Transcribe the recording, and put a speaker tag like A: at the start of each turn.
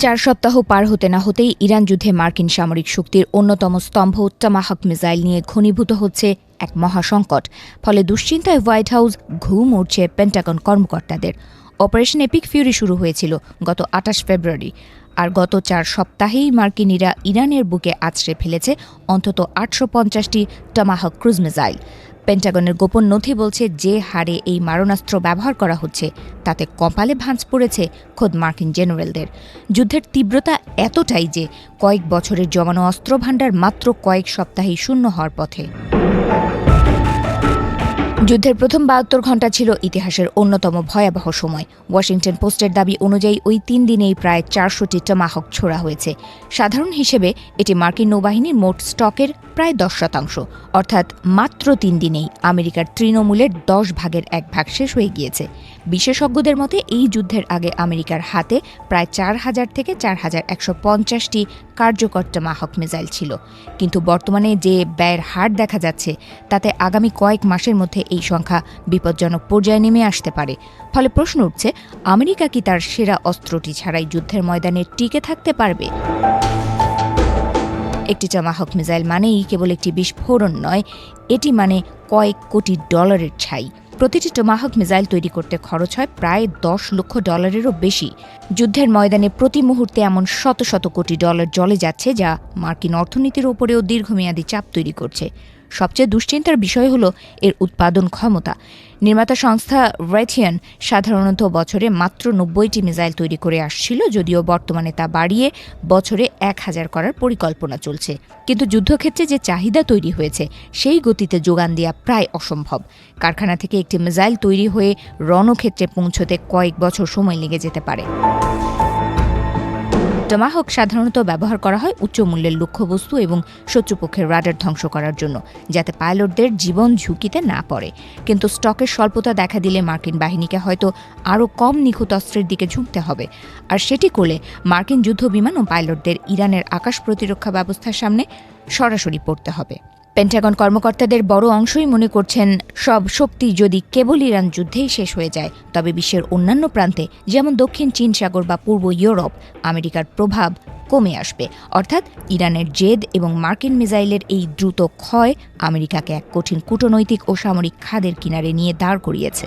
A: 4 সপ্তাহ পার হতে না হতেই ইরান যুদ্ধে মার্কিন সামরিক শক্তির অন্যতম স্তম্ভ টমাহক মিসাইল নিয়ে ঘনীভূত হচ্ছে এক মহাসংকট। ফলে দুশ্চিন্তায় হোয়াইট হাউস, ঘুম উঠছে পেন্টাগন কর্মকর্তাদের। অপারেশন এপিক ফিউরি শুরু হয়েছিল গত 28 ফেব্রুয়ারি, আর গত 4 সপ্তাহেই মার্কিনিরা ইরানের বুকে আছড়ে ফেলেছে অন্তত 850টি টমাহক ক্রুজ মিসাইল। পেন্টাগনের গোপন নথি বলছে, যে হারে এই মারণাস্ত্র ব্যবহার করা হচ্ছে তাতে কপালে ভাঁজ পড়েছে খোদ মার্কিন জেনারেলদের। যুদ্ধের তীব্রতা এতটাই যে কয়েক বছরের জমানো অস্ত্রভাণ্ডার মাত্র কয়েক সপ্তাহেই শূন্য হওয়ার পথে। যুদ্ধের প্রথম 72 ঘণ্টা ছিল ইতিহাসের অন্যতম ভয়াবহ সময়। ওয়াশিংটন পোস্টের দাবি অনুযায়ী ওই 3 দিনেই প্রায় 400টি টমাহক ছোড়া হয়েছে। সাধারণ হিসেবে এটি মার্কিন নৌবাহিনীর মোট স্টকের প্রায় 10%, অর্থাৎ মাত্র 3 দিনেই আমেরিকার তৃণমূলের 10 ভাগের 1 ভাগ শেষ হয়ে গিয়েছে। বিশেষজ্ঞদের মতে এই যুদ্ধের আগে আমেরিকার হাতে প্রায় 4000 থেকে 4150টি কার্যকর টমাহক মিসাইল ছিল। কিন্তু বর্তমানে যে ব্যয়ের হার দেখা যাচ্ছে তাতে আগামী কয়েক মাসের মধ্যে এই সংখ্যা বিপজ্জনক পর্যায়ে নেমে আসতে পারে। ফলে প্রশ্ন উঠছে, আমেরিকা কি তার সেরা অস্ত্রটি ছাড়াই যুদ্ধের ময়দানে টিকে থাকতে পারবে? একটি টমাহক মিসাইল মানেই কেবল একটি বিস্ফোরণ নয়, এটি মানে কয়েক কোটি ডলারের ছাই। প্রতিটি টমাহক মিসাইল তৈরি করতে খরচ হয় প্রায় $10 লক্ষ বেশি। যুদ্ধের ময়দানে প্রতি মুহূর্তে এমন শত শত কোটি ডলার জলে যাচ্ছে, যা মার্কিন অর্থনীতির ওপরেও দীর্ঘমেয়াদী চাপ তৈরি করছে। সবচেয়ে দুশ্চিন্তার বিষয় হল এর উৎপাদন ক্ষমতা। নির্মাতা সংস্থা রেথিয়ন সাধারণত বছরে মাত্র 90টি মিসাইল তৈরি করে আসছিল, যদিও বর্তমানে তা বাড়িয়ে বছরে 1000 করার পরিকল্পনা চলছে। কিন্তু যুদ্ধক্ষেত্রে যে চাহিদা তৈরি হয়েছে সেই গতিতে যোগান দেওয়া প্রায় অসম্ভব। কারখানা থেকে একটি মিসাইল তৈরি হয়ে রণক্ষেত্রে পৌঁছতে কয়েক বছর সময় লেগে যেতে পারে। টমাহক সাধারণত ব্যবহার করা হয় উচ্চ মূল্যের লক্ষ্যবস্তু এবং শত্রুপক্ষের রাডার ধ্বংস করার জন্য, যাতে পাইলটদের জীবন ঝুঁকিতে না পড়ে। কিন্তু স্টকের স্বল্পতা দেখা দিলে মার্কিন বাহিনীকে হয়তো আরও কম নিখুঁত অস্ত্রের দিকে ঝুঁকতে হবে। আর সেটি করলে মার্কিন যুদ্ধবিমান ও পাইলটদের ইরানের আকাশ প্রতিরক্ষা ব্যবস্থার সামনে সরাসরি পড়তে হবে। পেন্টাগন কর্মকর্তাদের বড় অংশই মনে করছেন, সব শক্তি যদি কেবল ইরান যুদ্ধেই শেষ হয়ে যায়, তবে বিশ্বের অন্যান্য প্রান্তে যেমন দক্ষিণ চীন সাগর বা পূর্ব ইউরোপ, আমেরিকার প্রভাব কমে আসবে। অর্থাৎ ইরানের জেদ এবং মার্কিন মিসাইলের এই দ্রুত ক্ষয় আমেরিকাকে এক কঠিন কূটনৈতিক ও সামরিক খাদের কিনারে নিয়ে দাঁড় করিয়েছে।